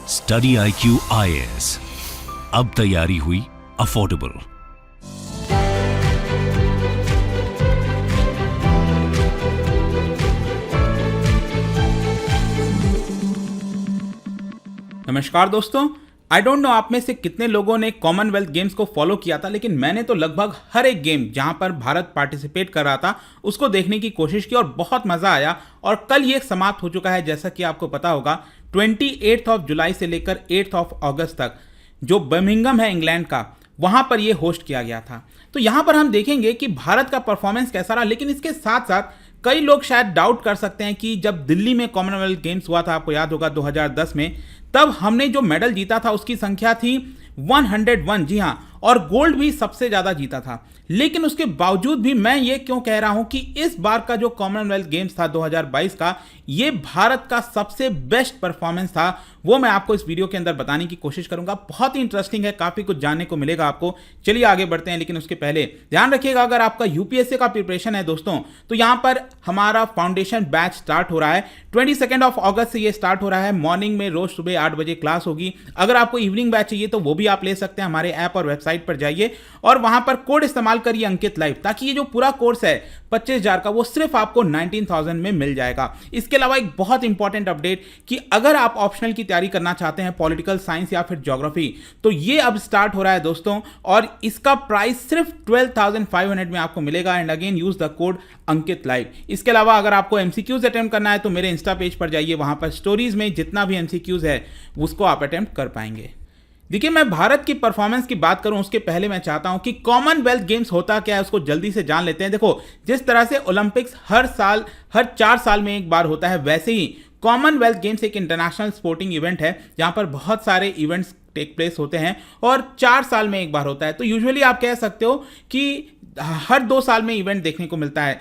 Study IQ IAS, अब तैयारी हुई अफोर्डेबल। नमस्कार दोस्तों, आई डोंट नो आप में से कितने लोगों ने कॉमनवेल्थ गेम्स को फॉलो किया था, लेकिन मैंने तो लगभग हर एक गेम जहां पर भारत पार्टिसिपेट कर रहा था उसको देखने की कोशिश की और बहुत मजा आया। और कल ये समाप्त हो चुका है, जैसा कि आपको पता होगा 28 जुलाई से लेकर 8 अगस्त तक जो बर्मिंघम है इंग्लैंड का, वहां पर ये होस्ट किया गया था। तो यहां पर हम देखेंगे कि भारत का परफॉर्मेंस कैसा रहा, लेकिन इसके साथ साथ कई लोग शायद डाउट कर सकते हैं कि जब दिल्ली में कॉमनवेल्थ गेम्स हुआ था, आपको याद होगा 2010 में, तब हमने जो मेडल जीता था उसकी संख्या थी 101, जी हां, और गोल्ड भी सबसे ज्यादा जीता था। लेकिन उसके बावजूद भी मैं ये क्यों कह रहा हूं कि इस बार का जो कॉमनवेल्थ गेम्स था 2022 का, ये भारत का सबसे बेस्ट परफॉर्मेंस था, वो मैं आपको इस वीडियो के अंदर बताने की कोशिश करूंगा। बहुत ही इंटरेस्टिंग है, काफी कुछ जानने को मिलेगा आपको। चलिए आगे बढ़ते हैं, लेकिन उसके पहले ध्यान रखिएगा, अगर आपका यूपीएससी का प्रिपरेशन है दोस्तों, तो यहां पर हमारा फाउंडेशन बैच स्टार्ट हो रहा है 22 अगस्त से। ये स्टार्ट हो रहा है मॉर्निंग में, रोज सुबह 8 बजे क्लास होगी। अगर आपको इवनिंग बैच चाहिए तो वो भी आप ले सकते हैं। हमारे ऐप और वेबसाइट पर जाइए और वहां पर कोड इस्तेमाल करिए अंकित लाइव, ताकि ये जो पूरा कोर्स है 25,000 का, वो सिर्फ आपको 19,000 में मिल जाएगा। इसके अलावा एक बहुत इंपॉर्टेंट अपडेट कि अगर आप ऑप्शनल की तैयारी करना चाहते हैं, पॉलिटिकल साइंस या फिर ज्योग्राफी, तो ये अब स्टार्ट हो रहा है दोस्तों, और इसका प्राइस सिर्फ 12,500 में आपको मिलेगा। And again use the code Ankit live. इसके अलावा अगर आपको एमसीक्यूज अटेम्प्ट करना है तो मेरे इंस्टा पेज पर जाइए, वहां पर स्टोरीज में जितना भी एमसीक्यूज है उसको आप अटेम्प्ट कर पाएंगे। देखिए, मैं भारत की परफॉर्मेंस की बात करूं उसके पहले मैं चाहता हूं कि कॉमनवेल्थ गेम्स होता क्या है उसको जल्दी से जान लेते हैं। देखो, जिस तरह से ओलंपिक्स हर 4 साल में एक बार होता है, वैसे ही कॉमनवेल्थ गेम्स एक इंटरनेशनल स्पोर्टिंग इवेंट है जहां पर बहुत सारे इवेंट्स टेक प्लेस होते हैं और 4 साल में एक बार होता है। तो यूजुअली आप कह सकते हो कि हर 2 साल में इवेंट देखने को मिलता है।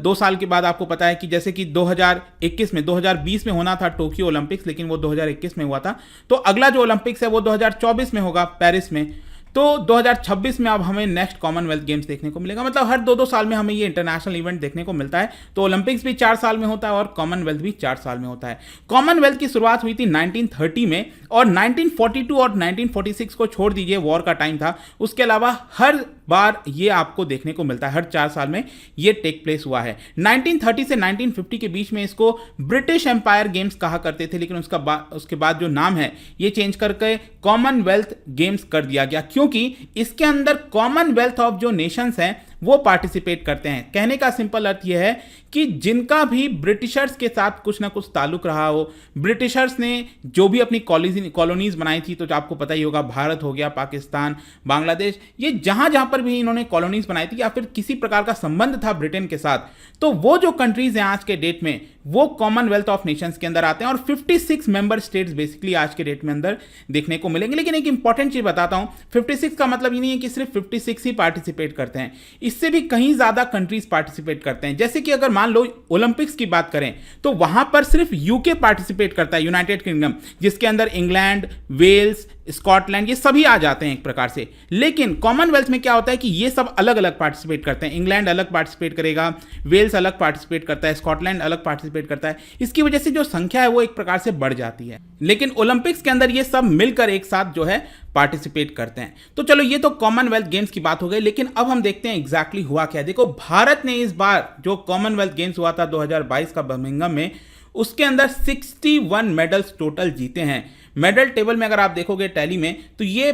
2 साल के बाद आपको पता है कि जैसे कि 2020 में होना था टोक्यो ओलंपिक्स, लेकिन वो 2021 में हुआ था। तो अगला जो ओलंपिक्स है वो 2024 में होगा पेरिस में। तो 2026 में अब हमें नेक्स्ट कॉमनवेल्थ गेम्स देखने को मिलेगा। मतलब हर 2-2 साल में हमें ये इंटरनेशनल इवेंट देखने को मिलता है। तो ओलंपिक्स भी 4 साल में होता है और कॉमनवेल्थ भी 4 साल में होता है। कॉमनवेल्थ की शुरुआत हुई थी 1930 में, और 1942 और 1946 को छोड़ दीजिए, वॉर का टाइम था। उसके अलावा हर बार ये आपको देखने को मिलता है, हर 4 साल में ये टेक प्लेस हुआ है। 1930 से 1950 के बीच में इसको ब्रिटिश एम्पायर गेम्स कहा करते थे, लेकिन उसके बाद जो नाम है ये चेंज करके कॉमनवेल्थ गेम्स कर दिया गया, क्योंकि इसके अंदर कॉमनवेल्थ ऑफ जो नेशंस हैं वो पार्टिसिपेट करते हैं। कहने का सिंपल अर्थ यह है कि जिनका भी ब्रिटिशर्स के साथ कुछ ना कुछ ताल्लुक रहा हो, ब्रिटिशर्स ने जो भी अपनी कॉलोनीज बनाई थी, तो आपको पता ही होगा, भारत हो गया, पाकिस्तान, बांग्लादेश, ये जहां जहां पर भी इन्होंने कॉलोनीज बनाई थी या फिर किसी प्रकार का संबंध था ब्रिटेन के साथ, तो वो जो कंट्रीज हैं आज के डेट में वो कॉमनवेल्थ ऑफ नेशंस के अंदर आते हैं। और 56 मेंबर स्टेट्स बेसिकली आज के डेट में अंदर देखने को मिलेंगे। लेकिन एक इंपॉर्टेंट चीज बताता हूं, 56 का मतलब ये नहीं है कि सिर्फ 56 ही पार्टिसिपेट करते हैं, इससे भी कहीं ज्यादा कंट्रीज पार्टिसिपेट करते हैं। जैसे कि अगर मान लो ओलंपिक्स की बात करें तो वहां पर सिर्फ यूके पार्टिसिपेट करता है, यूनाइटेड किंगडम, जिसके अंदर इंग्लैंड, वेल्स, स्कॉटलैंड, ये सभी आ जाते हैं एक प्रकार से। लेकिन कॉमनवेल्थ में क्या होता है कि ये सब अलग अलग पार्टिसिपेट करते हैं। इंग्लैंड अलग पार्टिसिपेट करेगा, वेल्स अलग पार्टिसिपेट करता है, स्कॉटलैंड अलग पार्टिसिपेट करता है। इसकी वजह से जो संख्या है वो एक प्रकार से बढ़ जाती है। लेकिन ओलंपिक्स के अंदर ये सब मिलकर एक साथ जो है पार्टिसिपेट करते हैं। तो चलो, ये तो कॉमनवेल्थ गेम्स की बात हो गई, लेकिन अब हम देखते हैं एग्जैक्टली हुआ क्या है। देखो, भारत ने इस बार जो कॉमनवेल्थ गेम्स हुआ था 2022 का बर्मिंघम में, उसके अंदर 61 मेडल्स टोटल जीते हैं। मेडल टेबल में अगर आप देखोगे टैली में, तो ये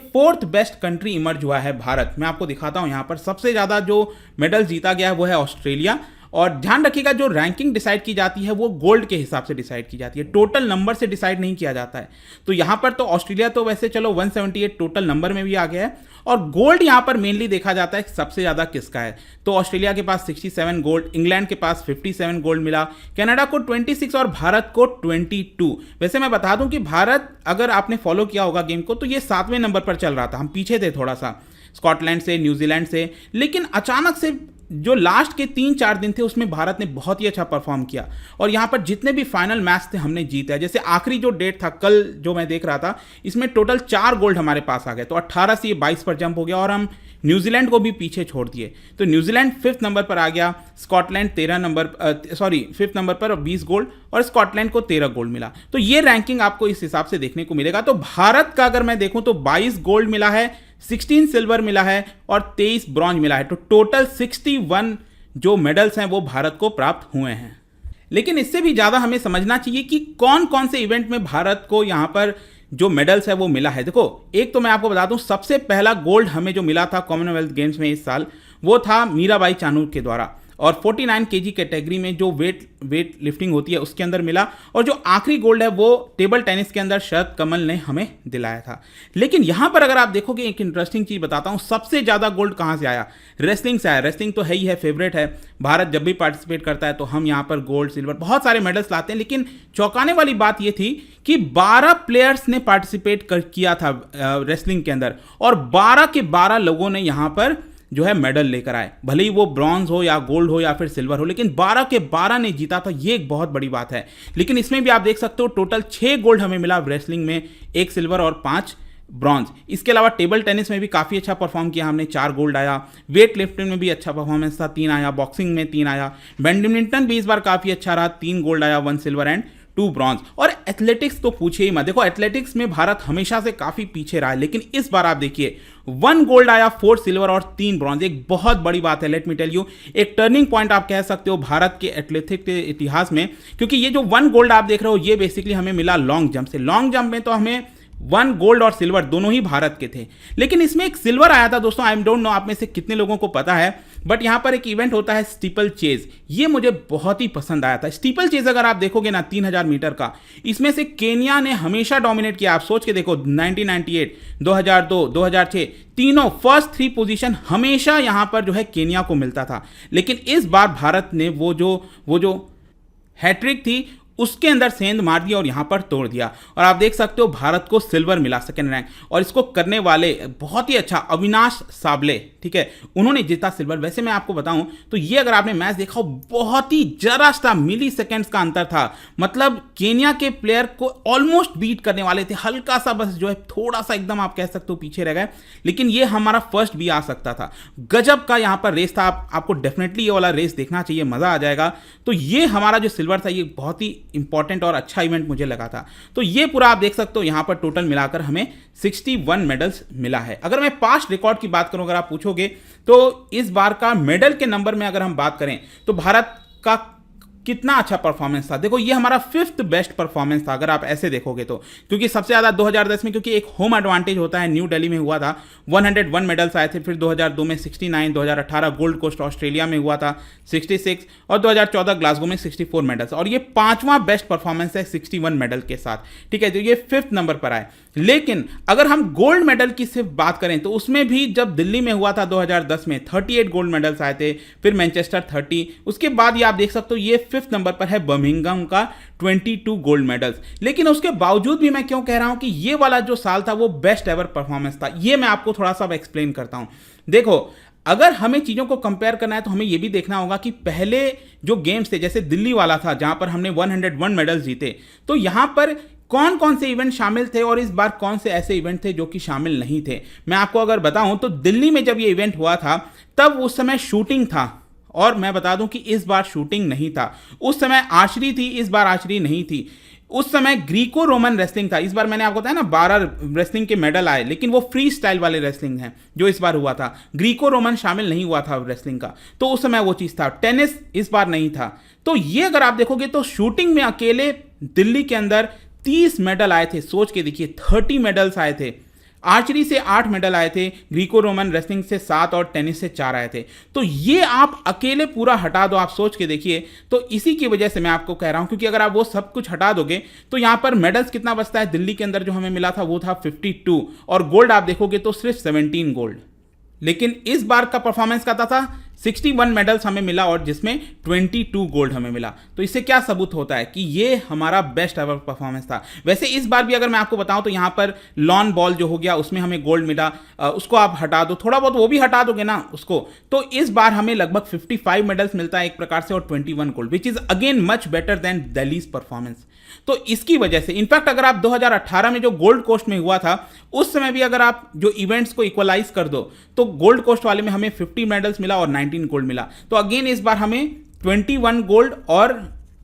4th बेस्ट कंट्री इमर्ज हुआ है भारत। मैं आपको दिखाता हूं, यहां पर सबसे ज्यादा जो मेडल जीता गया है वो है ऑस्ट्रेलिया। और ध्यान रखिएगा, जो रैंकिंग डिसाइड की जाती है वो गोल्ड के हिसाब से डिसाइड की जाती है, टोटल नंबर से डिसाइड नहीं किया जाता है। तो यहां पर तो ऑस्ट्रेलिया तो वैसे चलो 178 टोटल नंबर में भी आ गया है, और गोल्ड यहां पर मेनली देखा जाता है सबसे ज्यादा किसका है। तो ऑस्ट्रेलिया के पास 67 गोल्ड, इंग्लैंड के पास 57 गोल्ड मिला, कनाडा को 26 और भारत को 22। वैसे मैं बता दूं कि भारत, अगर आपने फॉलो किया होगा गेम को, तो ये 7वें नंबर पर चल रहा था, हम पीछे थे थोड़ा सा स्कॉटलैंड से, न्यूजीलैंड से। लेकिन अचानक से जो लास्ट के 3-4 दिन थे उसमें भारत ने बहुत ही अच्छा परफॉर्म किया और यहाँ पर जितने भी फाइनल मैच थे हमने जीते। जैसे आखिरी जो डेट था कल जो मैं देख रहा था, इसमें टोटल 4 गोल्ड हमारे पास आ गए, तो 18 से ये 22 पर जंप हो गया और हम न्यूजीलैंड को भी पीछे छोड़ दिए। तो न्यूजीलैंड 5th नंबर पर आ गया, स्कॉटलैंड 5th नंबर पर 20 गोल्ड और स्कॉटलैंड को 13 गोल्ड मिला। तो ये रैंकिंग आपको इस हिसाब से देखने को मिलेगा। तो भारत का अगर मैं देखूं तो 22 गोल्ड मिला है, 16 सिल्वर मिला है और 23 ब्रॉन्ज मिला है। तो टोटल 61 जो मेडल्स हैं वो भारत को प्राप्त हुए हैं। लेकिन इससे भी ज़्यादा हमें समझना चाहिए कि कौन कौन से इवेंट में भारत को यहाँ पर जो मेडल्स है वो मिला है। देखो, एक तो मैं आपको बता दूं, सबसे पहला गोल्ड हमें जो मिला था कॉमनवेल्थ गेम्स में इस साल, वो था मीराबाई चानू के द्वारा और 49 केजी कैटेगरी में जो वेट लिफ्टिंग होती है उसके अंदर मिला। और जो आखिरी गोल्ड है वो टेबल टेनिस के अंदर शरद कमल ने हमें दिलाया था। लेकिन यहां पर अगर आप देखोगे, एक इंटरेस्टिंग चीज बताता हूं, सबसे ज्यादा गोल्ड कहां से आया? रेसलिंग से आया। रेसलिंग तो है ही है, फेवरेट है, भारत जब भी पार्टिसिपेट करता है तो हम यहां पर गोल्ड सिल्वर बहुत सारे मेडल्स लाते हैं। लेकिन चौंकाने वाली बात यह थी कि 12 प्लेयर्स ने पार्टिसिपेट किया था रेसलिंग के अंदर और 12 के 12 लोगों ने यहां पर जो है मेडल लेकर आए, भले ही वो ब्रॉन्ज हो या गोल्ड हो या फिर सिल्वर हो, लेकिन 12 के 12 ने जीता था। ये एक बहुत बड़ी बात है। लेकिन इसमें भी आप देख सकते हो टोटल 6 गोल्ड हमें मिला रेसलिंग में, 1 सिल्वर और 5 ब्रॉन्ज। इसके अलावा टेबल टेनिस में भी काफ़ी अच्छा परफॉर्म किया हमने, 4 गोल्ड आया। वेट लिफ्टिंग में भी अच्छा परफॉर्मेंस था, 3 आया। बॉक्सिंग में 3 आया। बैडमिंटन भी इस बार काफ़ी अच्छा रहा, 3 गोल्ड आया, 1 सिल्वर एंड 2 ब्रॉन्ज। और एथलेटिक्स तो पूछिए ही मत। देखो, एथलेटिक्स में भारत हमेशा से काफ़ी पीछे रहा है, लेकिन इस बार आप देखिए 1 गोल्ड आया, 4 सिल्वर और 3 ब्रॉन्ज। एक बहुत बड़ी बात है, लेट मी टेल यू, एक टर्निंग पॉइंट आप कह सकते हो भारत के एथलेटिक के इतिहास में, क्योंकि ये जो 1 गोल्ड आप देख रहे हो ये बेसिकली हमें मिला लॉन्ग जंप से। लॉन्ग जंप में तो हमें 1 गोल्ड और सिल्वर दोनों ही भारत के थे, लेकिन इसमें एक सिल्वर आया था दोस्तों। आई डोंट नो आप में से कितने लोगों को पता है, बट यहां पर एक इवेंट होता है स्टीपल चेज, ये मुझे बहुत ही पसंद आया था। स्टीपल चेज अगर आप देखोगे ना 3000 मीटर का, इसमें से केन्या ने हमेशा डोमिनेट किया। आप सोच के देखो, 1998, 2002, 2006 तीनों फर्स्ट 3 पोजीशन हमेशा यहां पर जो है केन्या को मिलता था। लेकिन इस बार भारत ने वो जो हैट्रिक थी उसके अंदर सेंध मार दिया और यहां पर तोड़ दिया। और आप देख सकते हो भारत को सिल्वर मिला, सेकंड रैंक, और इसको करने वाले बहुत ही अच्छा अविनाश साबले, ठीक है, उन्होंने जीता सिल्वर। वैसे मैं आपको बताऊं तो ये अगर आपने मैच देखा हो, बहुत ही जरा सा मिली सेकेंड्स का अंतर था। मतलब केन्या के प्लेयर को ऑलमोस्ट बीट करने वाले थे, हल्का सा बस जो है थोड़ा सा एकदम आप कह सकते हो पीछे रह गए, लेकिन ये हमारा फर्स्ट भी आ सकता था। गजब का यहां पर रेस था, आपको डेफिनेटली ये वाला रेस देखना चाहिए, मजा आ जाएगा। तो ये हमारा जो सिल्वर था ये बहुत ही इंपॉर्टेंट और अच्छा इवेंट मुझे लगा था। तो ये पूरा आप देख सकते हो, यहां पर टोटल मिलाकर हमें 61 मेडल्स मिला है। अगर मैं पास्ट रिकॉर्ड की बात करूं, अगर आप पूछोगे तो इस बार का मेडल के नंबर में अगर हम बात करें तो भारत का कितना अच्छा परफॉर्मेंस था। देखो, ये हमारा 5th बेस्ट परफॉर्मेंस था अगर आप ऐसे देखोगे तो, क्योंकि सबसे ज़्यादा 2010 में, क्योंकि एक होम एडवांटेज होता है, न्यू दिल्ली में हुआ था, 101 मेडल्स आए थे। फिर 2002 में 69, 2018 गोल्ड कोस्ट ऑस्ट्रेलिया में हुआ था 66 और 2014 ग्लासगो में 64 मेडल्स। और ये 5वां बेस्ट परफॉर्मेंस है 61 मेडल के साथ, ठीक है, तो ये 5th नंबर पर आए। लेकिन अगर हम गोल्ड मेडल की सिर्फ बात करें तो उसमें भी जब दिल्ली में हुआ था 2010 में 38 गोल्ड मेडल्स आए थे, फिर मैनचेस्टर 30, उसके बाद ये आप देख सकते हो ये 5th नंबर पर है बर्मिंघम का 22 गोल्ड मेडल्स। लेकिन उसके बावजूद भी मैं क्यों कह रहा हूं कि ये वाला जो साल था वो बेस्ट एवर परफॉर्मेंस था, ये मैं आपको थोड़ा सा एक्सप्लेन करता हूं। देखो, अगर हमें चीज़ों को कंपेयर करना है तो हमें यह भी देखना होगा कि पहले जो गेम्स थे, जैसे दिल्ली वाला था जहां पर हमने 101 मेडल्स जीते, तो यहां पर कौन कौन से इवेंट शामिल थे और इस बार कौन से ऐसे इवेंट थे जो कि शामिल नहीं थे। मैं आपको अगर बताऊं तो दिल्ली में जब ये इवेंट हुआ था तब उस समय शूटिंग था, और मैं बता दूं कि इस बार शूटिंग नहीं था। उस समय आर्चरी थी, इस बार आर्चरी नहीं थी। उस समय ग्रीको रोमन रेसलिंग था। इस बार मैंने आपको बताया ना 12 रेसलिंग के मेडल आए, लेकिन वो फ्री स्टाइल वाले रेसलिंग हैं जो इस बार हुआ था। ग्रीको रोमन शामिल नहीं हुआ था रेसलिंग का, तो उस समय वो चीज़ था। टेनिस इस बार नहीं था। तो ये अगर आप देखोगे तो शूटिंग में अकेले दिल्ली के अंदर 30 मेडल आए थे। सोच के देखिए, 30 मेडल्स आए थे। आर्चरी से 8 मेडल आए थे, ग्रीको रोमन रेसलिंग से 7 और टेनिस से 4 आए थे। तो ये आप अकेले पूरा हटा दो, आप सोच के देखिए। तो इसी की वजह से मैं आपको कह रहा हूं, क्योंकि अगर आप वो सब कुछ हटा दोगे तो यहां पर मेडल्स कितना बचता है? दिल्ली के अंदर जो हमें मिला था वो था 52, और गोल्ड आप देखोगे तो सिर्फ 17 गोल्ड। लेकिन इस बार का परफॉर्मेंस का था 61 मेडल्स हमें मिला और जिसमें 22 गोल्ड हमें मिला। तो इससे क्या सबूत होता है कि ये हमारा बेस्ट एवर परफॉर्मेंस था। वैसे इस बार भी अगर मैं आपको बताऊं तो यहाँ पर लॉन बॉल जो हो गया उसमें हमें गोल्ड मिला, उसको आप हटा दो, थोड़ा बहुत वो भी हटा दोगे ना उसको, तो इस बार हमें लगभग 55 मेडल्स मिलता है एक प्रकार से और 21 gold, which is again much better than Delhi's performance. तो इसकी वजह से इनफैक्ट अगर आप 2018 में जो गोल्ड कोस्ट में हुआ था उस समय भी अगर आप जो इवेंट्स को इक्वलाइज कर दो तो गोल्ड कोस्ट वाले में हमें 50 मेडल्स मिला और 19 गोल्ड मिला। तो अगेन इस बार हमें 21 गोल्ड और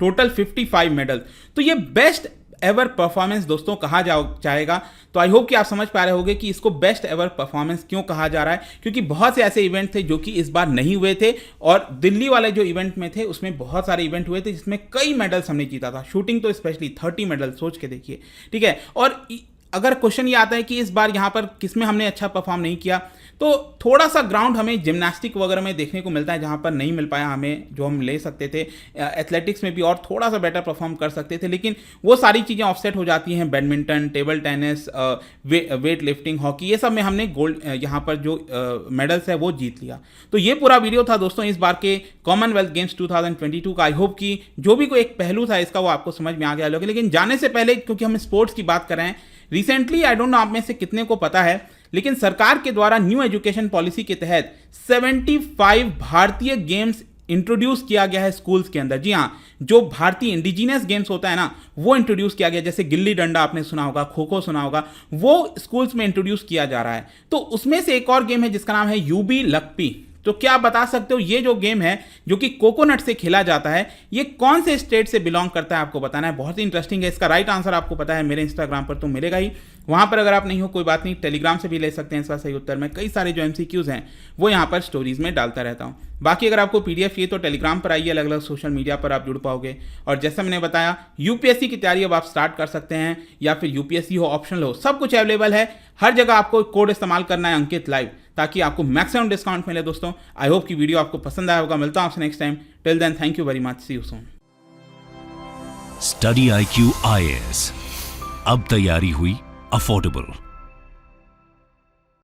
टोटल 55 मेडल। तो ये बेस्ट एवर परफॉर्मेंस दोस्तों कहा जाएगा। तो आई होप कि आप समझ पा रहे होंगे कि इसको बेस्ट एवर परफॉर्मेंस क्यों कहा जा रहा है, क्योंकि बहुत से ऐसे इवेंट थे जो कि इस बार नहीं हुए थे और दिल्ली वाले जो इवेंट में थे उसमें बहुत सारे इवेंट हुए थे जिसमें कई मेडल्स हमने जीता था। शूटिंग तो स्पेशली 30 मेडल, सोच के देखिए, ठीक है। और अगर क्वेश्चन ये आता है कि इस बार यहाँ पर किसमें हमने अच्छा परफॉर्म नहीं किया, तो थोड़ा सा ग्राउंड हमें जिम्नास्टिक वगैरह में देखने को मिलता है जहाँ पर नहीं मिल पाया हमें, जो हम ले सकते थे। एथलेटिक्स में भी और थोड़ा सा बेटर परफॉर्म कर सकते थे, लेकिन वो सारी चीज़ें ऑफसेट हो जाती हैं। Badminton, table tennis, weight lifting, hockey, ये सब में हमने गोल्ड यहाँ पर जो मेडल्स है वो जीत लिया। तो ये पूरा वीडियो था दोस्तों इस बार के कॉमनवेल्थ गेम्स 2022 का। आई होप कि जो भी कोई एक पहलू था इसका वो आपको समझ में आ गया होगा। लेकिन जाने से पहले, क्योंकि हम स्पोर्ट्स की बात कर रहे हैं, रिसेंटली आई डोंट नो आप में से कितने को पता है, लेकिन सरकार के द्वारा न्यू एजुकेशन पॉलिसी के तहत 75 भारतीय गेम्स इंट्रोड्यूस किया गया है स्कूल्स के अंदर। जी हाँ, जो भारतीय इंडिजिनियस गेम्स होता है ना वो इंट्रोड्यूस किया गया, जैसे गिल्ली डंडा आपने सुना होगा, खो खो सुना होगा, वो स्कूल्स में इंट्रोड्यूस किया जा रहा है। तो उसमें से एक और गेम है जिसका नाम है यूबी लक्पी। तो क्या आप बता सकते हो ये जो गेम है जो कि कोकोनट से खेला जाता है, ये कौन से स्टेट से बिलोंग करता है, आपको बताना है। बहुत ही इंटरेस्टिंग है। इसका राइट आंसर आपको पता है मेरे इंस्टाग्राम पर तो मिलेगा ही, वहां पर अगर आप नहीं हो कोई बात नहीं, टेलीग्राम से भी ले सकते हैं इसका सही उत्तर। मैं कई सारे जो MCQs हैं वो यहाँ पर स्टोरीज में डालता रहता हूँ। बाकी अगर आपको PDF चाहिए तो टेलीग्राम पर आइए, अलग अलग सोशल मीडिया पर आप जुड़ पाओगे। और जैसा मैंने बताया UPSC की तैयारी अब आप स्टार्ट कर सकते हैं, या फिर UPSC हो, ऑप्शनल हो, सब कुछ अवेलेबल है। हर जगह आपको कोड इस्तेमाल करना है अंकित लाइव, ताकि आपको मैक्सिमम डिस्काउंट मिले। दोस्तों आई होप कि वीडियो आपको पसंद आया होगा। मिलता हूं आपसे next time. Till then thank you very much, see you soon. Study IQ IAS, अब तैयारी हुई अफोर्डेबल।